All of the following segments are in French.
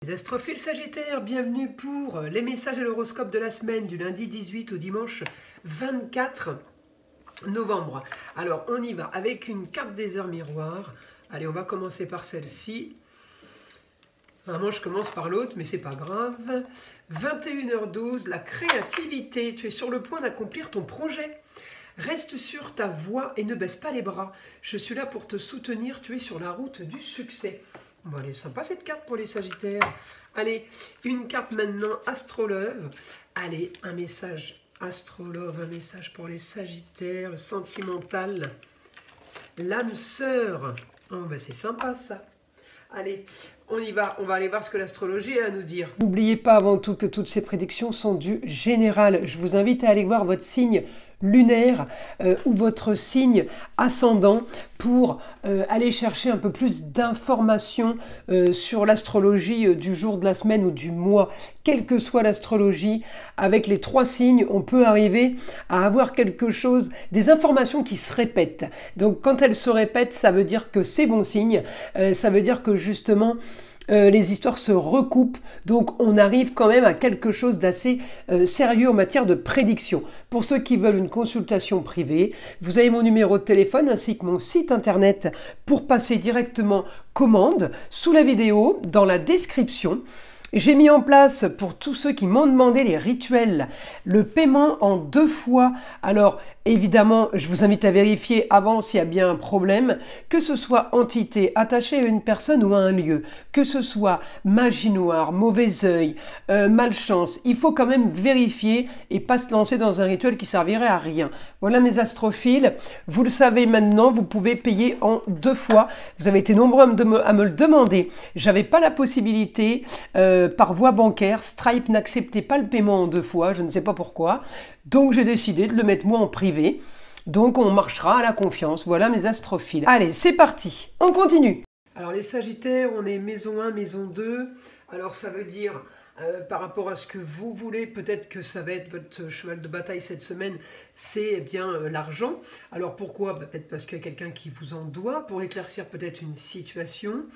Les astrophiles Sagittaires, bienvenue pour les messages et l'horoscope de la semaine du lundi 18 au dimanche 24 novembre. Alors on y va avec une carte des heures miroirs. Allez, on va commencer par celle-ci. Vraiment, je commence par l'autre, mais c'est pas grave. 21h12, la créativité. Tu es sur le point d'accomplir ton projet. Reste sur ta voie et ne baisse pas les bras. Je suis là pour te soutenir, tu es sur la route du succès. Bon, elle est sympa cette carte pour les Sagittaires. Allez, une carte maintenant, Astrolove. Allez, un message Astrolove, un message pour les Sagittaires, le sentimental. L'âme sœur. Oh, ben c'est sympa ça. Allez, on y va, on va aller voir ce que l'astrologie a à nous dire. N'oubliez pas avant tout que toutes ces prédictions sont du général. Je vous invite à aller voir votre signe lunaire ou votre signe ascendant pour aller chercher un peu plus d'informations sur l'astrologie du jour de la semaine ou du mois. Quelle que soit l'astrologie, avec les 3 signes, on peut arriver à avoir quelque chose, des informations qui se répètent. Donc quand elles se répètent, ça veut dire que c'est bon signe, ça veut dire que justement les histoires se recoupent, donc on arrive quand même à quelque chose d'assez sérieux en matière de prédiction. Pour ceux qui veulent une consultation privée, vous avez mon numéro de téléphone ainsi que mon site internet pour passer directement commande sous la vidéo, dans la description. J'ai mis en place pour tous ceux qui m'ont demandé les rituels, le paiement en 2 fois. Alors évidemment, je vous invite à vérifier avant s'il y a bien un problème, que ce soit entité attachée à une personne ou à un lieu, que ce soit magie noire, mauvais œil, malchance. Il faut quand même vérifier et pas se lancer dans un rituel qui servirait à rien. Voilà mes astrophiles, vous le savez maintenant, vous pouvez payer en 2 fois. Vous avez été nombreux à me le demander. J'avais pas la possibilité par voie bancaire. Stripe n'acceptait pas le paiement en 2 fois, je ne sais pas pourquoi. Donc j'ai décidé de le mettre moi en privé. Donc on marchera à la confiance. Voilà mes astrophiles. Allez, c'est parti, on continue. Alors les Sagittaires, on est maison 1, maison 2. Alors ça veut dire, par rapport à ce que vous voulez, peut-être que ça va être votre cheval de bataille cette semaine, c'est bien l'argent. Alors pourquoi? Peut-être parce qu'il y a quelqu'un qui vous en doit, pour éclaircir peut-être une situation.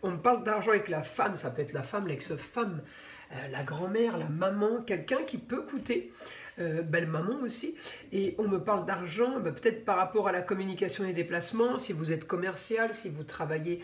On me parle d'argent avec la femme, ça peut être la femme, l'ex-femme, la grand-mère, la maman, quelqu'un qui peut coûter, belle-maman aussi. Et on me parle d'argent, peut-être par rapport à la communication et les déplacements, si vous êtes commercial, si vous travaillez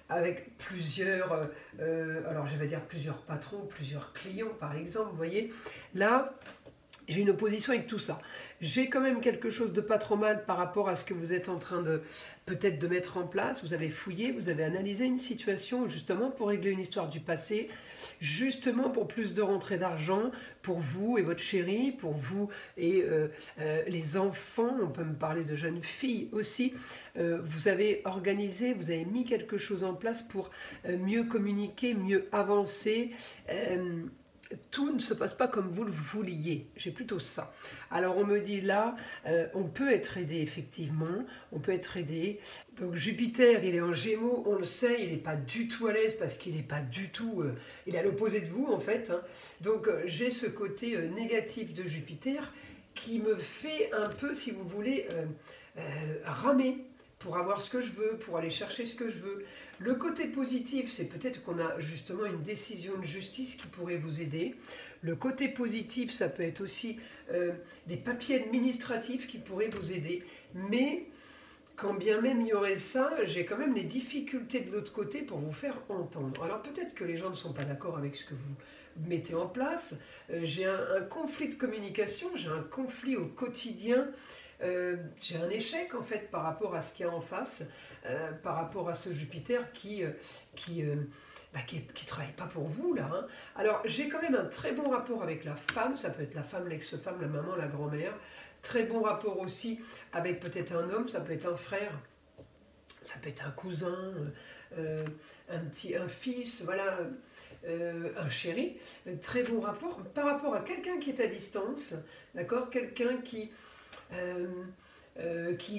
avec plusieurs, alors je vais dire plusieurs patrons, plusieurs clients par exemple, vous voyez. Là, j'ai une opposition avec tout ça. J'ai quand même quelque chose de pas trop mal par rapport à ce que vous êtes en train de peut-être de mettre en place. Vous avez fouillé, vous avez analysé une situation justement pour régler une histoire du passé, justement pour plus de rentrée d'argent pour vous et votre chéri, pour vous et les enfants. On peut me parler de jeunes filles aussi. Vous avez organisé, vous avez mis quelque chose en place pour mieux communiquer, mieux avancer. Tout ne se passe pas comme vous le vouliez, j'ai plutôt ça. Alors on me dit là, on peut être aidé effectivement, on peut être aidé. Donc Jupiter, il est en Gémeaux, on le sait, il n'est pas du tout à l'aise parce qu'il n'est pas du tout, il est à l'opposé de vous en fait. Hein. Donc j'ai ce côté négatif de Jupiter qui me fait un peu, si vous voulez, ramer pour avoir ce que je veux, pour aller chercher ce que je veux. Le côté positif, c'est peut-être qu'on a justement une décision de justice qui pourrait vous aider. Le côté positif, ça peut être aussi des papiers administratifs qui pourraient vous aider. Mais quand bien même il y aurait ça, j'ai quand même les difficultés de l'autre côté pour vous faire entendre. Alors peut-être que les gens ne sont pas d'accord avec ce que vous mettez en place. J'ai un conflit de communication, j'ai un conflit au quotidien. J'ai un échec en fait par rapport à ce qu'il y a en face, par rapport à ce Jupiter qui travaille pas pour vous là. Hein. Alors j'ai quand même un très bon rapport avec la femme, ça peut être la femme, l'ex-femme, la maman, la grand-mère. Très bon rapport aussi avec peut-être un homme, ça peut être un frère, ça peut être un cousin, un fils, voilà. Un chéri, très bon rapport par rapport à quelqu'un qui est à distance, d'accord, quelqu'un qui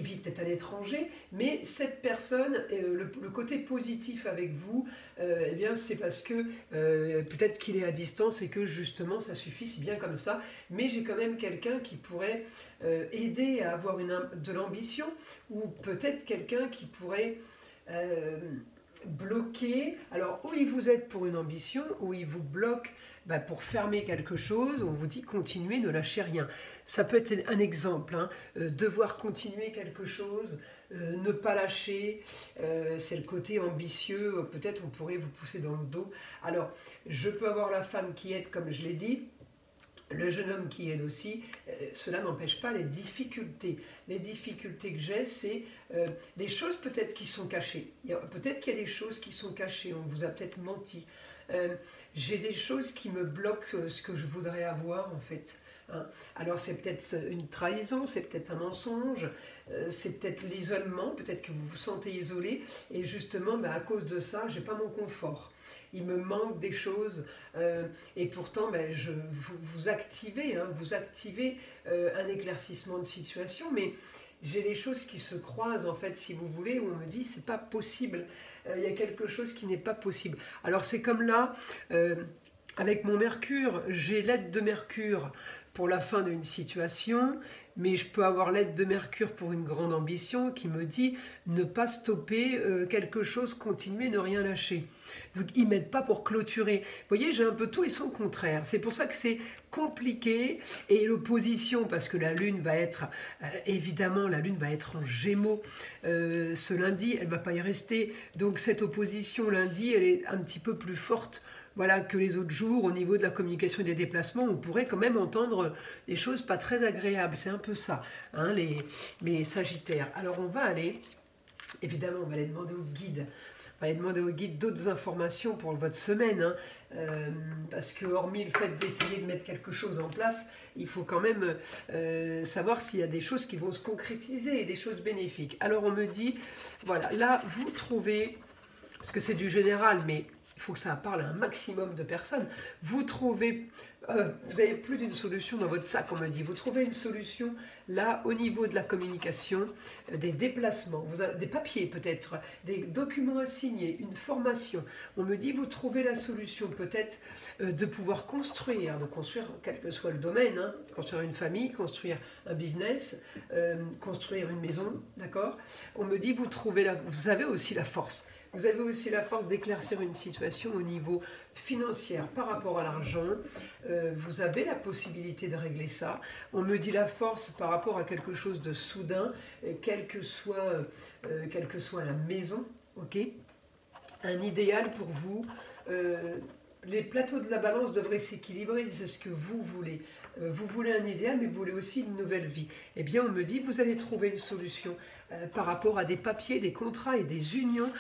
vit peut-être à l'étranger, mais cette personne, le côté positif avec vous, eh bien c'est parce que peut-être qu'il est à distance et que justement ça suffit, c'est bien comme ça, mais j'ai quand même quelqu'un qui pourrait aider à avoir de l'ambition, ou peut-être quelqu'un qui pourrait bloqué. Alors, où il vous aide pour une ambition, où il vous bloque pour fermer quelque chose, on vous dit continuez, ne lâchez rien. Ça peut être un exemple, hein, devoir continuer quelque chose, ne pas lâcher, c'est le côté ambitieux, peut-être on pourrait vous pousser dans le dos. Alors, je peux avoir la femme qui aide, comme je l'ai dit, le jeune homme qui aide aussi, cela n'empêche pas les difficultés. Les difficultés que j'ai, c'est des choses peut-être qui sont cachées. Peut-être qu'il y a des choses qui sont cachées, on vous a peut-être menti. J'ai des choses qui me bloquent ce que je voudrais avoir en fait. Hein. Alors c'est peut-être une trahison, c'est peut-être un mensonge, c'est peut-être l'isolement, peut-être que vous vous sentez isolé et justement à cause de ça, j'ai pas mon confort. Il me manque des choses et pourtant vous activez, hein, un éclaircissement de situation, mais j'ai les choses qui se croisent en fait, si vous voulez, où on me dit c'est pas possible, il y a quelque chose qui n'est pas possible. Alors c'est comme là, avec mon Mercure, j'ai l'aide de Mercure pour la fin d'une situation, mais je peux avoir l'aide de Mercure pour une grande ambition qui me dit ne pas stopper quelque chose, continuer, ne rien lâcher. Donc ils ne m'aident pas pour clôturer. Vous voyez, j'ai un peu tout et son contraire. C'est pour ça que c'est compliqué. Et l'opposition, parce que la Lune va être, évidemment, la Lune va être en Gémeaux ce lundi, elle ne va pas y rester. Donc cette opposition lundi, elle est un petit peu plus forte. Voilà, que les autres jours, au niveau de la communication et des déplacements, on pourrait quand même entendre des choses pas très agréables. C'est un peu ça, hein, les Sagittaires. Alors on va aller, évidemment, on va aller demander au guide. On va aller demander au guide d'autres informations pour votre semaine, hein, parce que hormis le fait d'essayer de mettre quelque chose en place, il faut quand même savoir s'il y a des choses qui vont se concrétiser et des choses bénéfiques. Alors on me dit, voilà, là vous trouvez, parce que c'est du général, mais il faut que ça parle à un maximum de personnes. Vous trouvez, vous avez plus d'une solution dans votre sac, on me dit. Vous trouvez une solution là au niveau de la communication, des déplacements, des papiers peut-être, des documents à signer, une formation. On me dit, vous trouvez la solution peut-être de pouvoir construire, quel que soit le domaine, hein, construire une famille, construire un business, construire une maison, d'accord? On me dit, vous avez aussi la force. Vous avez aussi la force d'éclaircir une situation au niveau financier par rapport à l'argent. Vous avez la possibilité de régler ça. On me dit la force par rapport à quelque chose de soudain, quelle que soit la maison. Okay, un idéal pour vous. Les plateaux de la balance devraient s'équilibrer, c'est ce que vous voulez. Vous voulez un idéal, mais vous voulez aussi une nouvelle vie. Eh bien, on me dit, vous allez trouver une solution par rapport à des papiers, des contrats et des unions,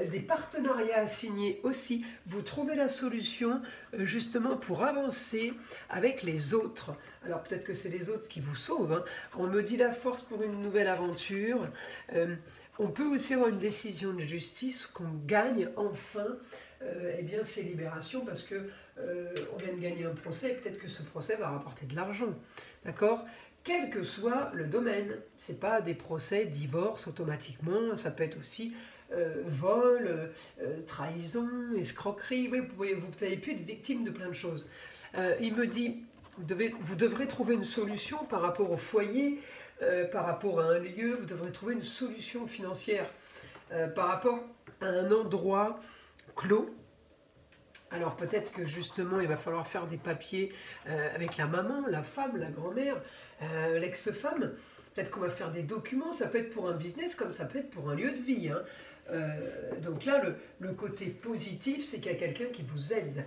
des partenariats à signer aussi. Vous trouvez la solution justement pour avancer avec les autres. Alors peut-être que c'est les autres qui vous sauvent. Hein. On me dit la force pour une nouvelle aventure. On peut aussi avoir une décision de justice qu'on gagne enfin. Eh bien, c'est libération parce que on vient de gagner un procès et peut-être que ce procès va rapporter de l'argent. D'accord ? Quel que soit le domaine, ce n'est pas des procès, divorce automatiquement, ça peut être aussi vol, trahison, escroquerie. Oui, vous avez pu être victime de plein de choses. Il me dit, vous devrez trouver une solution par rapport au foyer, par rapport à un lieu, vous devrez trouver une solution financière par rapport à un endroit clos. Alors peut-être que justement il va falloir faire des papiers avec la maman, la femme, la grand-mère, l'ex-femme. Peut-être qu'on va faire des documents, ça peut être pour un business comme ça peut être pour un lieu de vie. Hein. Donc là, le côté positif, c'est qu'il y a quelqu'un qui vous aide.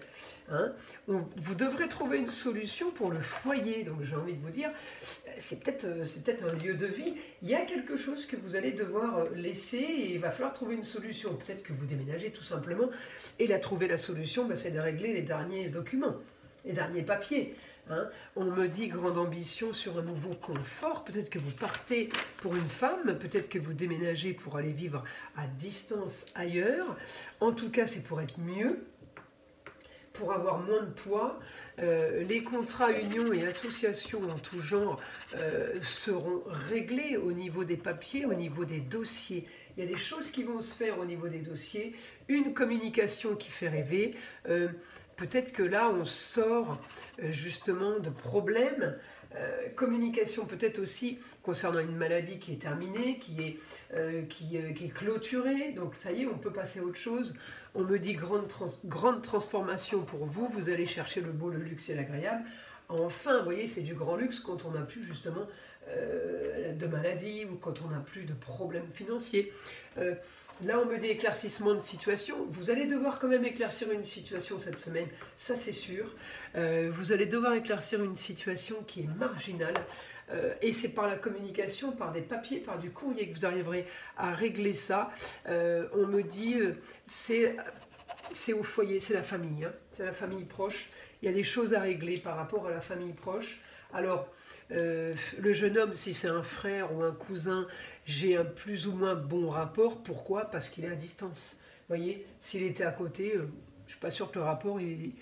Hein. Vous devrez trouver une solution pour le foyer. Donc j'ai envie de vous dire, c'est peut-être un lieu de vie. Il y a quelque chose que vous allez devoir laisser et il va falloir trouver une solution. Peut-être que vous déménagez tout simplement. Et là, trouver la solution, c'est de régler les derniers documents, les derniers papiers. Hein. On me dit grande ambition sur un nouveau confort, peut-être que vous partez pour une femme, peut-être que vous déménagez pour aller vivre à distance ailleurs. En tout cas, c'est pour être mieux, pour avoir moins de poids. Les contrats, unions et associations en tout genre seront réglés au niveau des papiers, au niveau des dossiers. Il y a des choses qui vont se faire au niveau des dossiers, une communication qui fait rêver. Peut-être que là, on sort justement de problèmes Communication peut-être aussi concernant une maladie qui est terminée, qui est clôturée. Donc ça y est, on peut passer à autre chose. On me dit grande transformation pour vous. Vous allez chercher le beau, le luxe et l'agréable. Enfin, vous voyez, c'est du grand luxe quand on n'a plus justement de maladie ou quand on n'a plus de problèmes financiers. Là, on me dit éclaircissement de situation. Vous allez devoir quand même éclaircir une situation cette semaine, ça c'est sûr. Vous allez devoir éclaircir une situation qui est marginale. Et c'est par la communication, par des papiers, par du courrier que vous arriverez à régler ça. On me dit, c'est au foyer, c'est la famille, hein, c'est la famille proche. Il y a des choses à régler par rapport à la famille proche. Alors, le jeune homme, si c'est un frère ou un cousin, j'ai un plus ou moins bon rapport. Pourquoi? Parce qu'il est à distance. Vous voyez, s'il était à côté, je ne suis pas sûr que le rapport il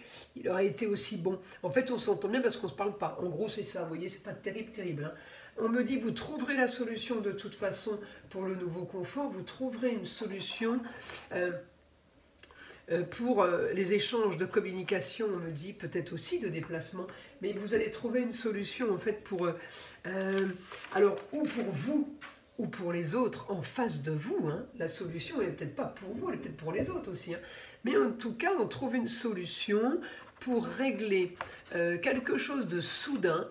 aurait été aussi bon. En fait, on s'entend bien parce qu'on ne se parle pas. En gros, c'est ça. Vous voyez, c'est pas terrible. Hein. On me dit, vous trouverez la solution de toute façon pour le nouveau confort. Vous trouverez une solution... pour les échanges de communication, on me dit peut-être aussi de déplacement, mais vous allez trouver une solution en fait pour, alors ou pour vous ou pour les autres en face de vous, hein. La solution elle n'est peut-être pas pour vous, elle est peut-être pour les autres aussi, hein. Mais en tout cas on trouve une solution pour régler quelque chose de soudain.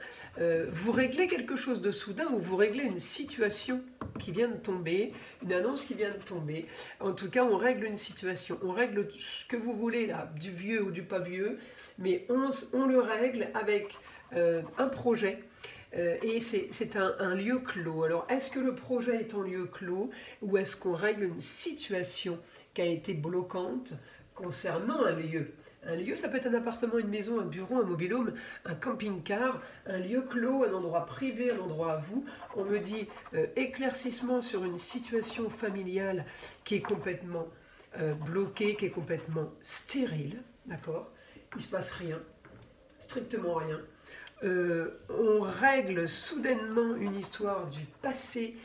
Vous réglez quelque chose de soudain ou vous réglez une situation qui vient de tomber, une annonce qui vient de tomber. En tout cas, on règle une situation. On règle ce que vous voulez, là, du vieux ou du pas vieux, mais on le règle avec un projet. Et c'est un lieu clos. Alors, est-ce que le projet est en lieu clos ou est-ce qu'on règle une situation qui a été bloquante concernant un lieu? Un lieu, ça peut être un appartement, une maison, un bureau, un mobil-home, un camping-car, un lieu clos, un endroit privé, un endroit à vous. On me dit éclaircissement sur une situation familiale qui est complètement bloquée, qui est complètement stérile, d'accord? Il ne se passe rien, strictement rien. On règle soudainement une histoire du passé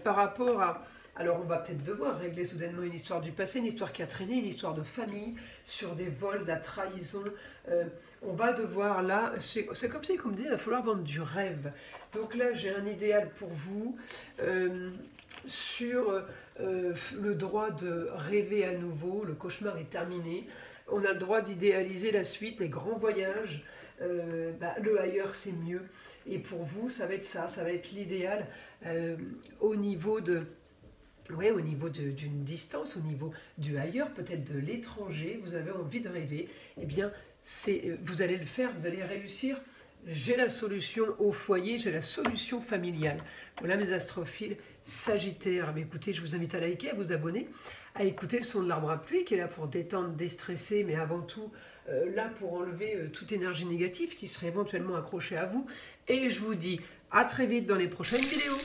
par rapport à... Alors on va peut-être devoir régler soudainement une histoire du passé, une histoire qui a traîné, une histoire de famille, sur des vols, de la trahison. On va devoir là, c'est comme si on me dit, il va falloir vendre du rêve. Donc là j'ai un idéal pour vous sur le droit de rêver à nouveau, le cauchemar est terminé. On a le droit d'idéaliser la suite, les grands voyages. Le ailleurs c'est mieux. Et pour vous ça va être ça, ça va être l'idéal au niveau de... Oui, au niveau d'une distance, au niveau du ailleurs, peut-être de l'étranger, vous avez envie de rêver, eh bien, vous allez le faire, vous allez réussir. J'ai la solution au foyer, j'ai la solution familiale. Voilà mes astrophiles Sagittaire. Mais écoutez, je vous invite à liker, à vous abonner, à écouter le son de l'arbre à pluie qui est là pour détendre, déstresser, mais avant tout là pour enlever toute énergie négative qui serait éventuellement accrochée à vous. Et je vous dis à très vite dans les prochaines vidéos.